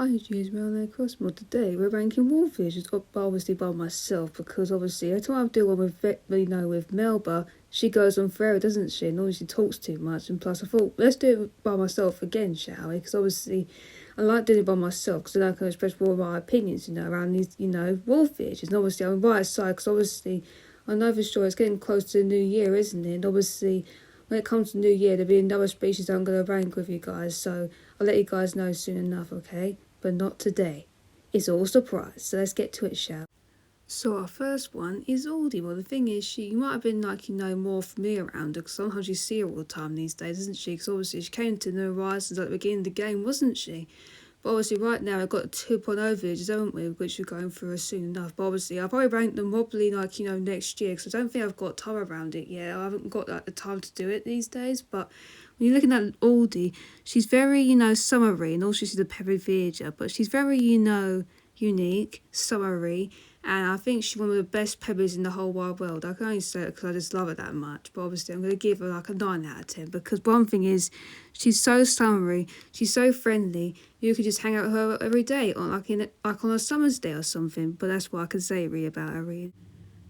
Hi, Juice Mail Cosmo. Today we're ranking Wolfish, obviously by myself, because obviously every time I do one with Melba, she goes on Freya, doesn't she? And obviously talks too much. And plus, I thought let's do it by myself again, shall we? Because obviously I like doing it by myself because then I can express more of my opinions, around these, Wolfish. And obviously I'm right side because obviously I know for sure it's getting close to the new year, isn't it? And obviously when it comes to New Year, there'll be another species I'm going to rank with you guys, so I'll let you guys know soon enough, okay? But not today. It's all a surprise, so let's get to it, shall we? So our first one is Aldi. Well, the thing is, you might have been more familiar around her, because sometimes you see her all the time these days, isn't she? Because obviously she came to New Horizons at the beginning of the game, wasn't she? But obviously right now we've got 2.0 villages, haven't we, which we're going through soon enough. But obviously I'll probably rank them probably next year, because I don't think I've got time around it yet. I haven't got the time to do it these days. But when you're looking at Aldi, she's very, summery, and also she's a peppery villager, but she's very, unique, summery, and I think she's one of the best peppers in the whole wide world. I can only say it because I just love her that much. But obviously I'm going to give her like a 9 out of 10, because one thing is, she's so summery, she's so friendly. You could just hang out with her every day, on on a summer's day or something. But that's what I can say really about her. Really.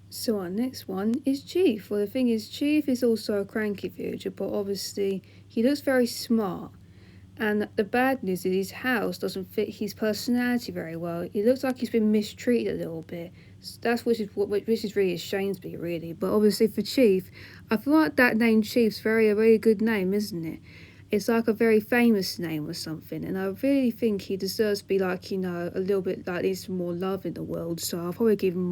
So our next one is Chief. Well, the thing is, Chief is also a cranky villager, but obviously he looks very smart. And the bad news is his house doesn't fit his personality very well. It looks like he's been mistreated a little bit. That's which is really a shame to me, really. But obviously for Chief, I feel like that name Chief's a very good name, isn't it? It's like a very famous name or something, and I really think he deserves to be a little bit needs some more love in the world. So I'll probably give him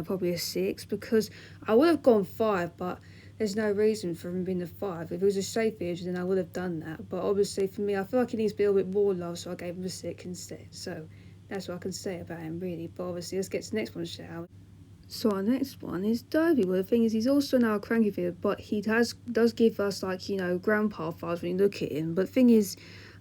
probably a 6, because I would have gone 5, but there's no reason for him being a 5. If it was a safe age, then I would have done that. But obviously for me, I feel like he needs to be a little bit more love, so I gave him a 6 instead. So that's what I can say about him, really. But obviously let's get to the next one, shall we? So our next one is Dobie. Well, the thing is, he's also now a cranky villager, but he does give us grandpa vibes when you look at him. But the thing is,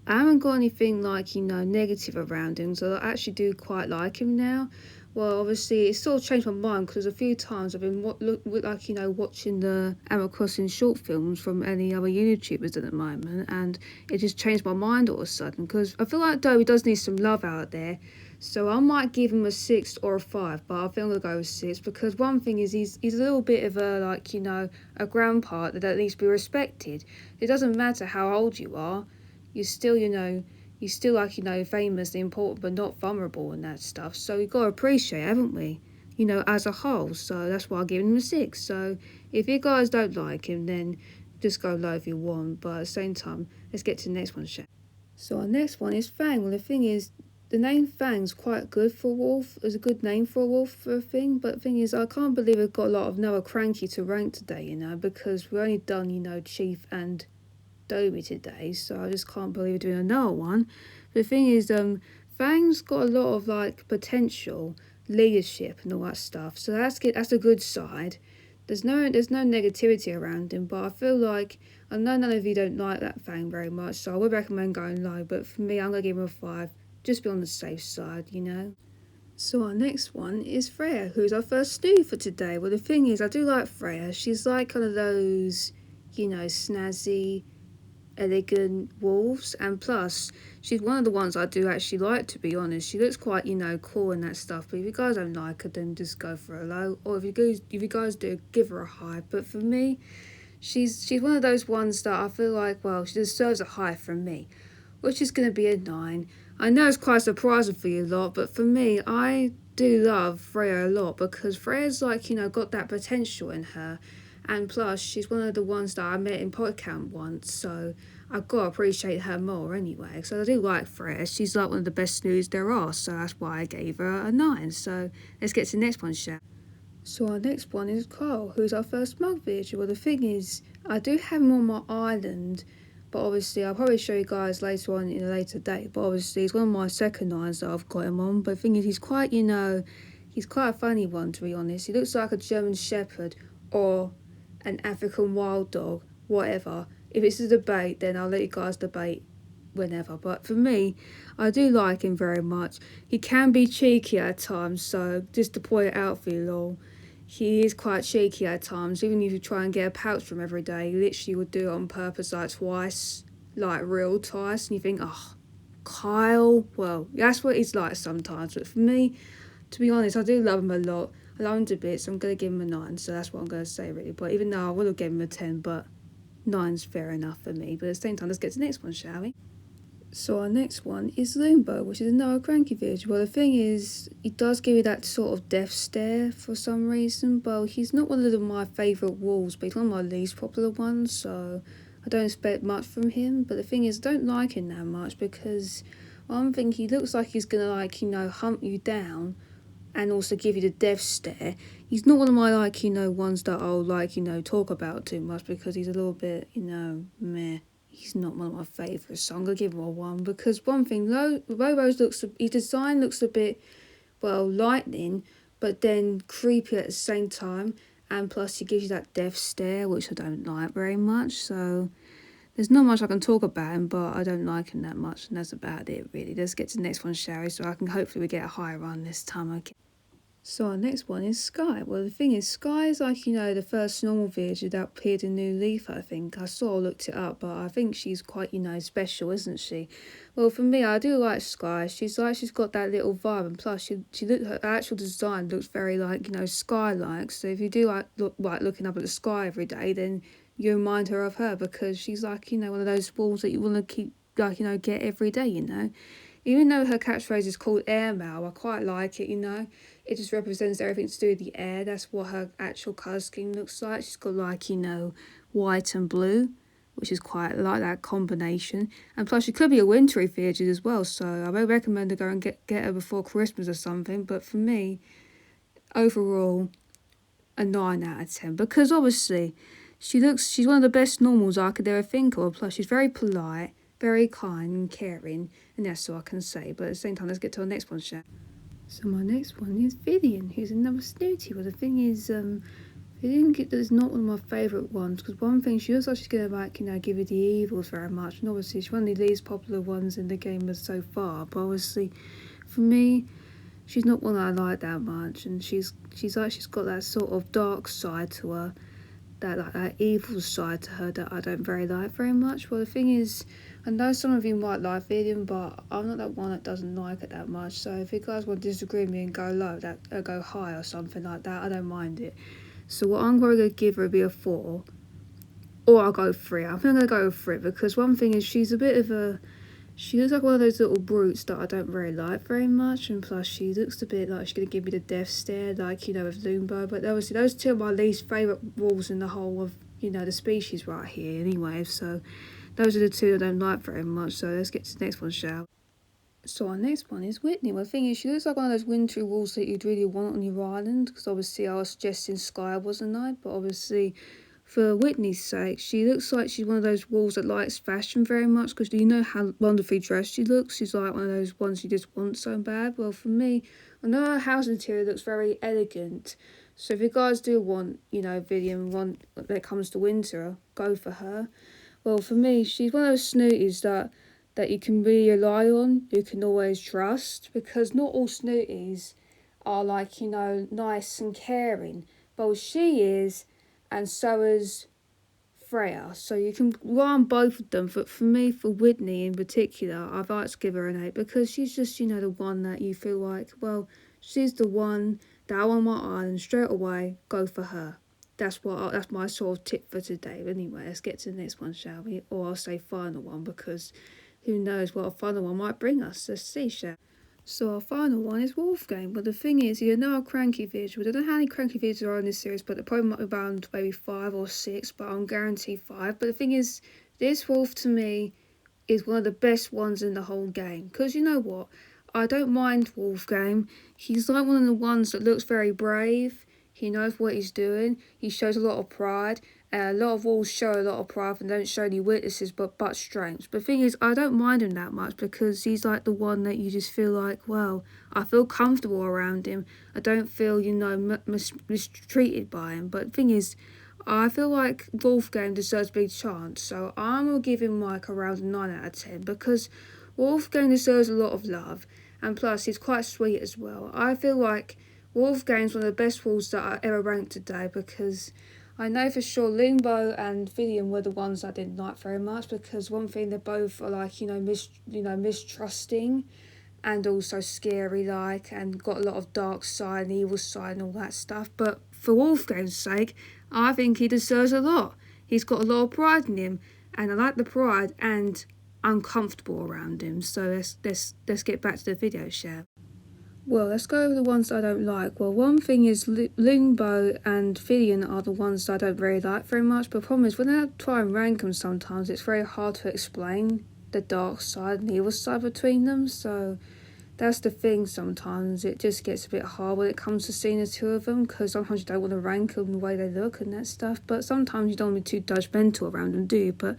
I haven't got anything negative around him, so I actually do quite like him now. Well, obviously it's sort of changed my mind, because a few times I've been watching the Animal Crossing short films from any other YouTubers at the moment, and it just changed my mind all of a sudden, because I feel like Dobie does need some love out there. So I might give him a 6 or a 5, but I think I'm going to go with 6, because one thing is he's a little bit of a grandpa that needs to be respected. It doesn't matter how old you are, you're still, famous and important, but not vulnerable and that stuff. So we've got to appreciate, haven't we? As a whole. So that's why I give him a 6. So if you guys don't like him, then just go low if you want. But at the same time, let's get to the next one, shall we? So our next one is Fang. Well, the thing is, the name Fang's quite good for a wolf. It's a good name for a wolf for a thing. But the thing is, I can't believe we've got a lot of Noah Cranky to rank today, because we've only done, Chief and Dobie today. So I just can't believe we're doing another one. But the thing is, Fang's got a lot of potential, leadership and all that stuff. So that's good. That's a good side. There's no negativity around him, but I feel like, I know none of you don't like that Fang very much, so I would recommend going low. But for me, I'm going to give him a 5. Just be on the safe side, So our next one is Freya, who's our first new for today. Well, the thing is, I do like Freya. She's like one of those, snazzy, elegant wolves. And plus, she's one of the ones I do actually like, to be honest. She looks quite, cool and that stuff. But if you guys don't like her, then just go for a low. Or if you guys do, give her a high. But for me, she's one of those ones that I feel like, well, she deserves a high from me, which is going to be a 9. I know it's quite surprising for you lot, but for me, I do love Freya a lot, because Freya's got that potential in her, and plus she's one of the ones that I met in Podcamp once, so I've got to appreciate her more anyway. So I do like Freya. She's like one of the best snooze there are, so that's why I gave her a 9. So let's get to the next one, shall we? So our next one is Karl, who's our first mug villager. Well, the thing is, I do have him on my island, but obviously I'll probably show you guys later on in a later date. But obviously he's one of my second islands that I've got him on. But the thing is, he's quite a funny one, to be honest. He looks like a German Shepherd or an African wild dog, whatever. If it's a debate, then I'll let you guys debate whenever. But for me, I do like him very much. He can be cheeky at times, so just to point it out for you all, he is quite cheeky at times. Even if you try and get a pouch from every day, he literally would do it on purpose, twice, real twice, and you think, oh, Kyle, well, that's what he's like sometimes. But for me, to be honest, I do love him a lot. I love him to bits. I'm going to give him a 9, so that's what I'm going to say, really. But even though I would have given him a 10, but 9's fair enough for me. But at the same time, let's get to the next one, shall we? So our next one is Lumbo, which is another cranky village. Well, the thing is, he does give you that sort of death stare for some reason. But he's not one of my favourite wolves, but he's one of my least popular ones, so I don't expect much from him. But the thing is, I don't like him that much because one thing, he looks like he's going to, like, hunt you down and also give you the death stare. He's not one of my, like, ones that I'll, like, talk about too much because he's a little bit, meh. He's not one of my favourites, so I'm going to give him a 1 because one thing, Robo's his design looks a bit, well, lightning, but then creepy at the same time, and plus he gives you that death stare, which I don't like very much, so there's not much I can talk about him, but I don't like him that much, and that's about it, really. Let's get to the next one, shall we, so I can hopefully we get a higher run this time, okay? So our next one is Skye. Well, the thing is, Skye is like, the first normal villager that appeared in New Leaf, I think. I sort of looked it up, but I think she's quite, special, isn't she? Well, for me, I do like Skye. She's got that little vibe, and plus, her actual design looks very, like, Skye-like. So if you do like looking up at the sky every day, then you remind her of her, because she's like, one of those walls that you want to keep, like, get every day, Even though her catchphrase is called airmail, I quite like it, It just represents everything to do with the air. That's what her actual colour scheme looks like. She's got, like, white and blue, which is quite like that combination. And plus, she could be a wintry villager as well, so I would recommend to go and get her before Christmas or something. But for me, overall, a 9 out of 10. Because obviously, she's one of the best normals I could ever think of. Plus, she's very polite, very kind and caring, and that's all I can say. But at the same time, let's get to our next one, shall we? So my next one is Vivian, who's another snooty. Well, the thing is, Vivian is not one of my favourite ones, because one thing, she looks like she's going to, like, give you the evils very much, and obviously she's one of the least popular ones in the game so far, but obviously, for me, she's not one I like that much, and she's got that sort of dark side to her, that evil side to her that I don't very like very much. Well, the thing is, I know some of you might like Vivian, but I'm not that one that doesn't like it that much. So if you guys want to disagree with me and go low, go high or something like that, I don't mind it. So what I'm going to give her would be a 4, or I'll go 3. I think I'm going to go with 3 because one thing is she looks like one of those little brutes that I don't really like very much, and plus she looks a bit like she's going to give me the death stare, like, with Lumbo. But obviously those two are my least favourite wolves in the whole of, the species right here anyway, so those are the two I don't like very much. So let's get to the next one, shall we? So our next one is Whitney. Well, the thing is, she looks like one of those wintry wolves that you'd really want on your island, because obviously I was suggesting Skye, wasn't I? But obviously, for Whitney's sake, she looks like she's one of those wolves that likes fashion very much, because you know how wonderfully dressed she looks. She's like one of those ones you just want so bad. Well, for me, I know her house interior looks very elegant, so if you guys do want, Vivian, when it comes to winter, go for her. Well, for me, she's one of those snooties that you can really rely on, you can always trust, because not all snooties are, like, nice and caring. Well, she is, and so is Freya, so you can rely on both of them. But for me, for Whitney in particular, I'd like to give her an 8, because she's just, the one that you feel like, well, she's the one that I want my island straight away, go for her. That's my sort of tip for today. Anyway, let's get to the next one, shall we? Or I'll say final one, because who knows what a final one might bring us. Let's see, shall we? So our final one is Wolfgang. But the thing is, a cranky visual. I don't know how many cranky visuals there are in this series, but there probably might be around maybe 5 or 6, but I'm guaranteed 5. But the thing is, this wolf to me is one of the best ones in the whole game. Because you know what? I don't mind Wolfgang. He's like one of the ones that looks very brave. He knows what he's doing. He shows a lot of pride. A lot of wolves show a lot of pride and don't show any weaknesses but strengths. But the thing is, I don't mind him that much, because he's like the one that you just feel like, well, I feel comfortable around him. I don't feel, mistreated by him. But the thing is, I feel like Wolfgang deserves a big chance. So I'm going to give him like around a 9 out of 10, because Wolfgang deserves a lot of love. And plus, he's quite sweet as well. I feel like Wolfgang's one of the best wolves that I ever ranked today, because I know for sure Lumbo and Vivian were the ones I didn't like very much, because one thing, they're both are like, mistrusting and also scary like, and got a lot of dark side and evil side and all that stuff. But for Wolfgang's sake, I think he deserves a lot. He's got a lot of pride in him, and I like the pride, and I'm comfortable around him. So let's get back to the video, shall. Well, let's go over the ones I don't like. Well, one thing is Lumbo and Vivian are the ones I don't really like very much. But the problem is, when I try and rank them sometimes, it's very hard to explain the dark side and the evil side between them. So that's the thing sometimes. It just gets a bit hard when it comes to seeing the two of them, because sometimes you don't want to rank them the way they look and that stuff. But sometimes you don't want to be too judgmental around them, do you? But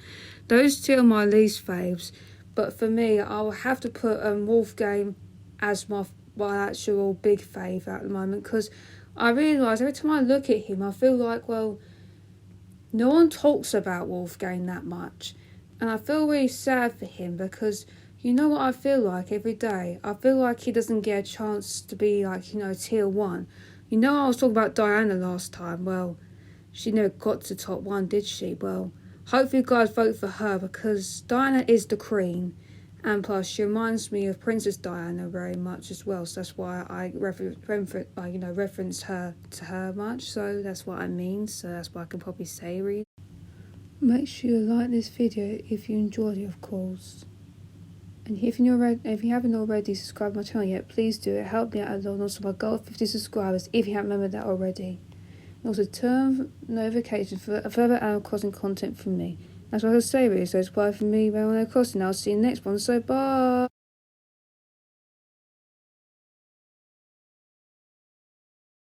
those two are my least faves. But for me, I'll have to put Wolfgang as my actual big fave at the moment, because I realise every time I look at him, I feel like, well, no one talks about Wolfgang that much, and I feel really sad for him, because you know what I feel like every day? I feel like he doesn't get a chance to be like, tier 1. I was talking about Diana last time. Well, she never got to top 1, did she? Well, hopefully you guys vote for her, because Diana is the queen. And plus, she reminds me of Princess Diana very much as well. So that's why I reference her to her much. So that's what I mean. So that's what I can probably say, really. Make sure you like this video if you enjoyed it, of course. And if you haven't already subscribed to my channel yet, please do. It helped me out a lot. And also, my goal of 50 subscribers, if you haven't remembered that already. And also, turn notifications for further Animal Crossing content from me. That's what I was say, really. So it's bye from me, Animal Crossing. I'll see you next one. So bye.